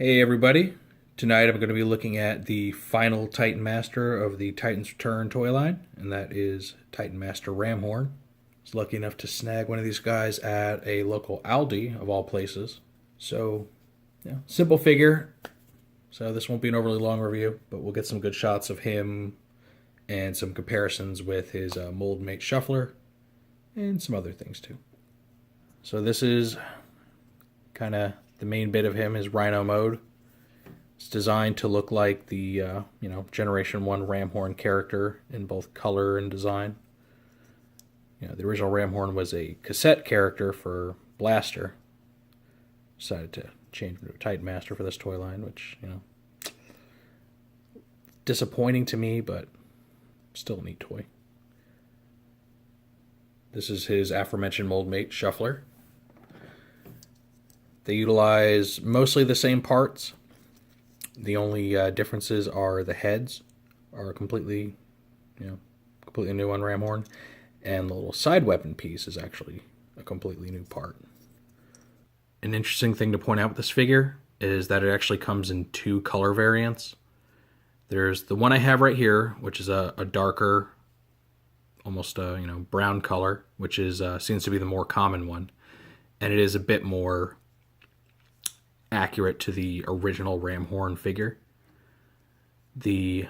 Hey everybody, tonight I'm going to be looking at the final Titan Master of the Titan's Return toy line, and that is Titan Master Ramhorn. I was lucky enough to snag one of these guys at a local Aldi, of all places. So, simple figure, so this won't be an overly long review, but we'll get some good shots of him and some comparisons with his mold mate Shuffler and some other things too. So this is kind of the main bit of him, is Rhino mode. It's designed to look like the Generation 1 Ramhorn character in both color and design. The original Ramhorn was a cassette character for Blaster. Decided to change to a Titan Master for this toy line, which, disappointing to me, but still a neat toy. This is his aforementioned mold mate, Shuffler. They utilize mostly the same parts. The only differences are the heads are completely new on Ramhorn, and the little side weapon piece is actually a completely new part. An interesting thing to point out with this figure is that it actually comes in two color variants. There's the one I have right here, which is a darker, almost brown color, which is seems to be the more common one, and it is a bit more accurate to the original Ramhorn figure. The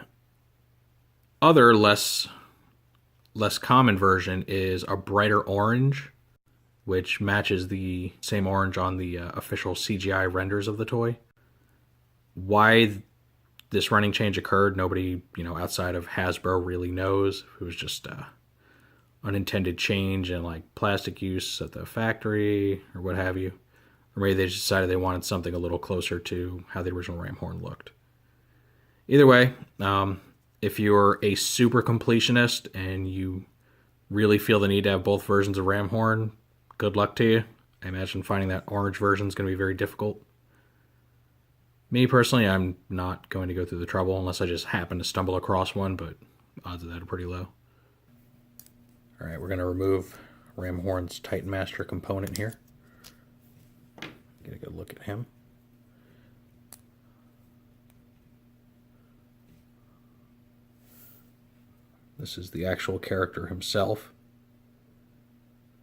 other less common version is a brighter orange, which matches the same orange on the official CGI renders of the toy. Why this running change occurred, nobody outside of Hasbro really knows. It was just unintended change in like plastic use at the factory or what have you. Or maybe they just decided they wanted something a little closer to how the original Ramhorn looked. Either way, if you're a super completionist and you really feel the need to have both versions of Ramhorn, good luck to you. I imagine finding that orange version is going to be very difficult. Me personally, I'm not going to go through the trouble unless I just happen to stumble across one, but odds of that are pretty low. Alright, we're going to remove Ramhorn's Titan Master component here. Get a good look at him. This is the actual character himself.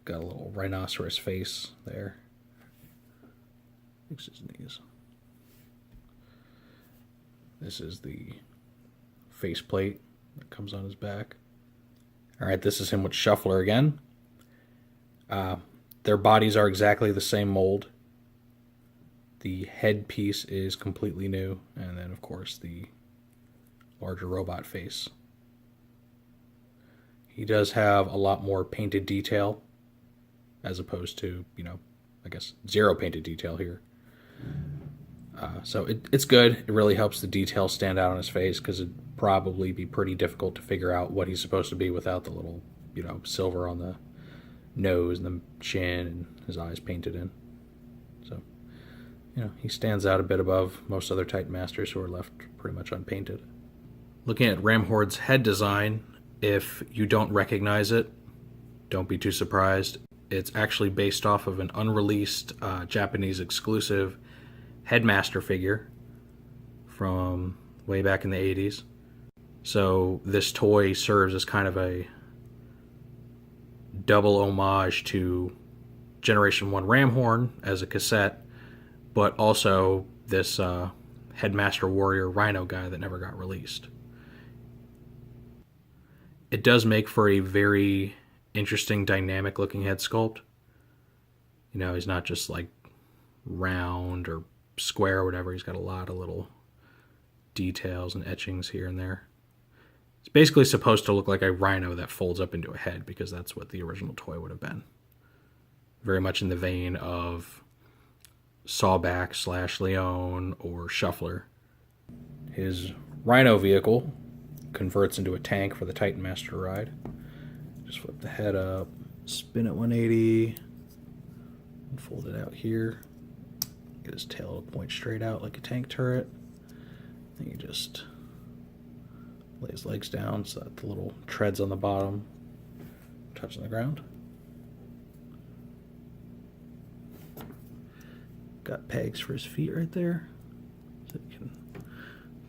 Got a little rhinoceros face there. Fix his knees. This is the faceplate that comes on his back. Alright, this is him with Shuffler again. Their bodies are exactly the same mold. The head piece is completely new, and then of course the larger robot face. He does have a lot more painted detail as opposed to, I guess zero painted detail here. So it's good. It really helps the detail stand out on his face, because it'd probably be pretty difficult to figure out what he's supposed to be without the little, silver on the nose and the chin and his eyes painted in. So he stands out a bit above most other Titan Masters who are left pretty much unpainted. Looking at Ramhorn's head design, if you don't recognize it, don't be too surprised. It's actually based off of an unreleased Japanese exclusive Headmaster figure from way back in the 80s. So this toy serves as kind of a double homage to Generation 1 Ramhorn as a cassette, but also this Headmaster Warrior Rhino guy that never got released. It does make for a very interesting, dynamic looking head sculpt. He's not just like round or square or whatever. He's got a lot of little details and etchings here and there. It's basically supposed to look like a rhino that folds up into a head, because that's what the original toy would have been. Very much in the vein of Sawback / Leon or Shuffler. His Rhino vehicle converts into a tank for the Titan Master to ride. Just flip the head up, spin it 180, and fold it out here. Get his tail to point straight out like a tank turret. Then you just lay his legs down so that the little treads on the bottom touching the ground. Got pegs for his feet right there. So you can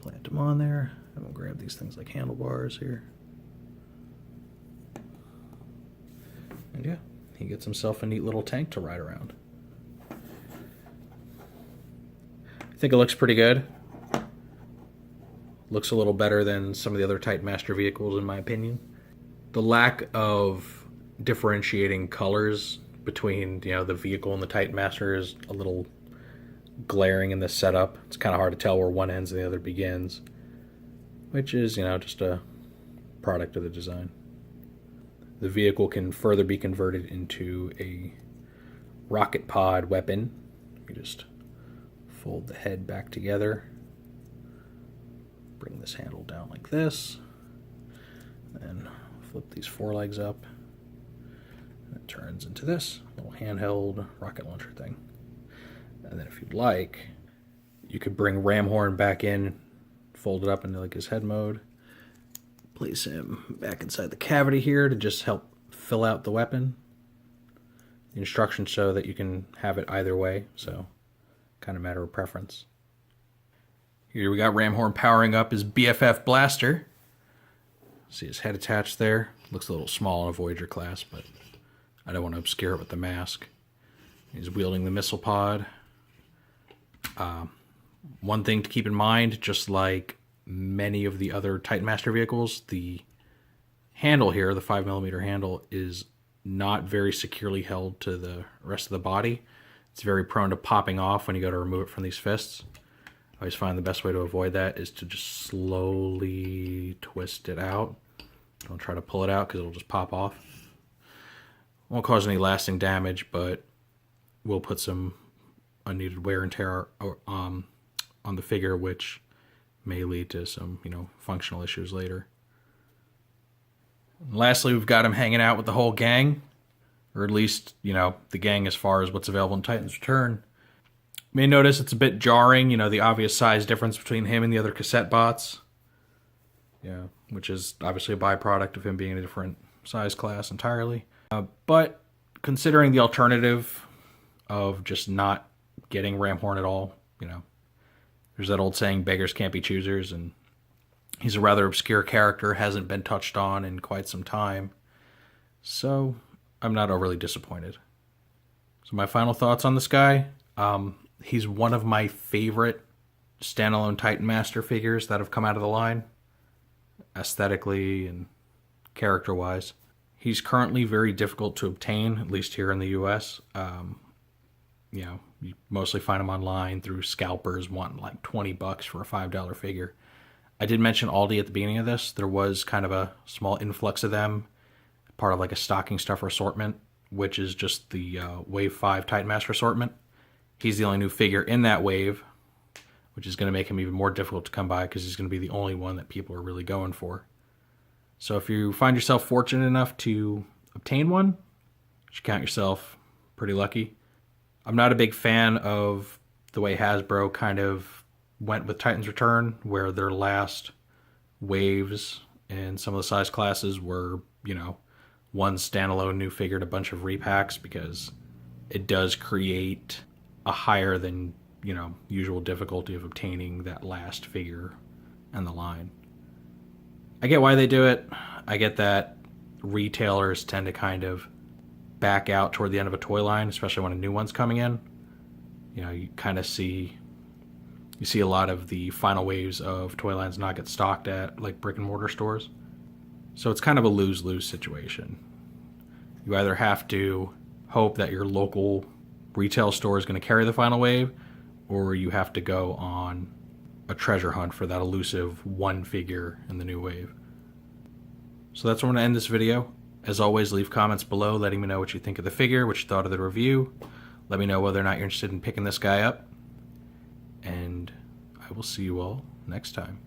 plant them on there. I'm gonna grab these things like handlebars here. And yeah, he gets himself a neat little tank to ride around. I think it looks pretty good. Looks a little better than some of the other Titan Master vehicles in my opinion. The lack of differentiating colors between, you know, the vehicle and the Titan Master is a little glaring in this setup. It's kind of hard to tell where one ends and the other begins, which is, you know, just a product of the design. The vehicle can further be converted into a rocket pod weapon. You just fold the head back together, bring this handle down like this, and flip these forelegs up, and it turns into this little handheld rocket launcher thing. And then if you'd like, you could bring Ramhorn back in, fold it up into like his head mode, place him back inside the cavity here to just help fill out the weapon. The instructions show that you can have it either way, so kind of matter of preference. Here we got Ramhorn powering up his BFF blaster. See his head attached there. Looks a little small in a Voyager class, but I don't want to obscure it with the mask. He's wielding the missile pod. One thing to keep in mind, just like many of the other Titan Master vehicles, the handle here, the 5mm handle, is not very securely held to the rest of the body. It's very prone to popping off when you go to remove it from these fists. I always find the best way to avoid that is to just slowly twist it out. Don't try to pull it out because it'll just pop off. Won't cause any lasting damage, but will put some unneeded wear and tear on the figure, which may lead to some, you know, functional issues later. And lastly, we've got him hanging out with the whole gang, or at least, you know, the gang as far as what's available in Titan's Return. You may notice it's a bit jarring, you know, the obvious size difference between him and the other cassette bots. Yeah, which is obviously a byproduct of him being in a different size class entirely. But considering the alternative of just not getting Ramhorn at all, you know, there's that old saying, beggars can't be choosers, and he's a rather obscure character, hasn't been touched on in quite some time. So I'm not overly disappointed. So my final thoughts on this guy, he's one of my favorite standalone Titan Master figures that have come out of the line, aesthetically and character-wise. He's currently very difficult to obtain, at least here in the US. You know, you mostly find them online through scalpers wanting like $20 for a $5 figure. I did mention Aldi at the beginning of this. There was kind of a small influx of them, part of like a stocking stuffer assortment, which is just the Wave 5 Titan Master assortment. He's the only new figure in that wave, which is going to make him even more difficult to come by because he's going to be the only one that people are really going for. So if you find yourself fortunate enough to obtain one, you should count yourself pretty lucky. I'm not a big fan of the way Hasbro kind of went with Titan's Return, where their last waves and some of the size classes were, you know, one standalone new figure and a bunch of repacks, because it does create a higher than, you know, usual difficulty of obtaining that last figure in the line. I get why they do it. I get that retailers tend to kind of back out toward the end of a toy line, especially when a new one's coming in. You know, you kind of see a lot of the final waves of toy lines not get stocked at like brick and mortar stores. So it's kind of a lose-lose situation. You either have to hope that your local retail store is going to carry the final wave, or you have to go on a treasure hunt for that elusive one figure in the new wave. So that's where I'm going to end this video. As always, leave comments below letting me know what you think of the figure, what you thought of the review. Let me know whether or not you're interested in picking this guy up. And I will see you all next time.